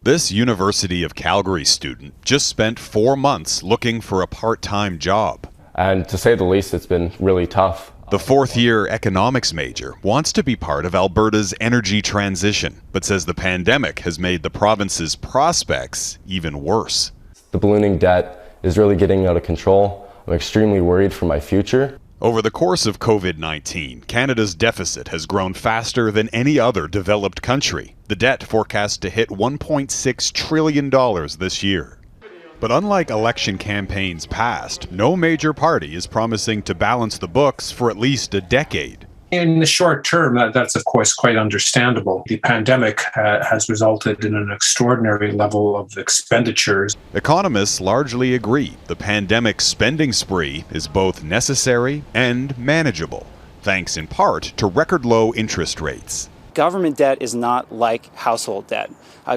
This University of Calgary student just spent 4 months looking for a part-time job. And to say the least, it's been really tough. The fourth-year economics major wants to be part of Alberta's energy transition, but says the pandemic has made the province's prospects even worse. The ballooning debt is really getting out of control. I'm extremely worried for my future. Over the course of COVID-19, Canada's deficit has grown faster than any other developed country. The debt forecast to hit $1.6 trillion this year. But unlike election campaigns past, no major party is promising to balance the books for at least a decade. In the short term, that's of course quite understandable. The pandemic has resulted in an extraordinary level of expenditures. Economists largely agree the pandemic spending spree is both necessary and manageable, thanks in part to record low interest rates. Government debt is not like household debt.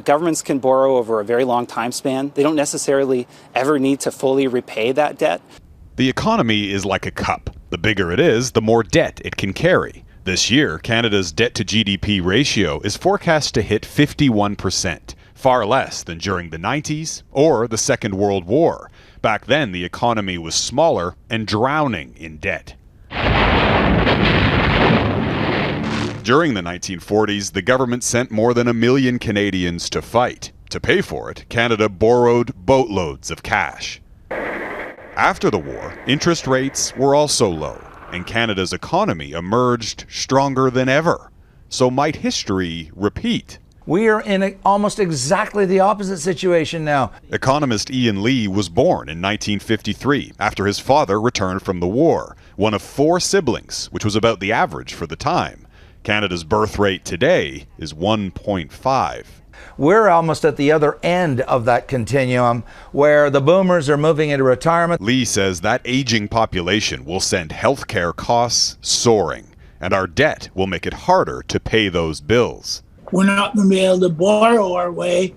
Governments can borrow over a very long time span. They don't necessarily ever need to fully repay that debt. The economy is like a cup. The bigger it is, the more debt it can carry. This year, Canada's debt-to-GDP ratio is forecast to hit 51%, far less than during the 90s or the Second World War. Back then, the economy was smaller and drowning in debt. During the 1940s, the government sent more than 1 million Canadians to fight. To pay for it, Canada borrowed boatloads of cash. After the war, interest rates were also low, and Canada's economy emerged stronger than ever. So might history repeat? We are in almost exactly the opposite situation now. Economist Ian Lee was born in 1953 after his father returned from the war, one of 4 siblings, which was about the average for the time. Canada's birth rate today is 1.5. We're almost at the other end of that continuum where the boomers are moving into retirement. Lee says that aging population will send healthcare costs soaring, and our debt will make it harder to pay those bills. We're not going to be able to borrow our way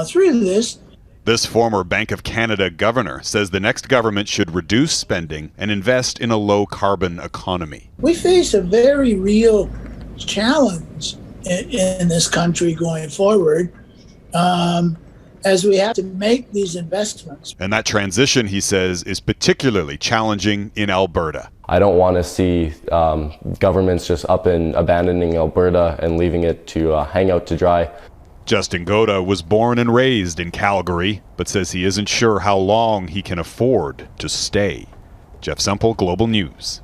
through this. This former Bank of Canada governor says the next government should reduce spending and invest in a low-carbon economy. We face a very real challenge in this country going forward as we have to make these investments. And that transition, he says, is particularly challenging in Alberta. I don't want to see governments just up and abandoning Alberta and leaving it to hang out to dry. Justin Goda was born and raised in Calgary, but says he isn't sure how long he can afford to stay. Jeff Semple, Global News.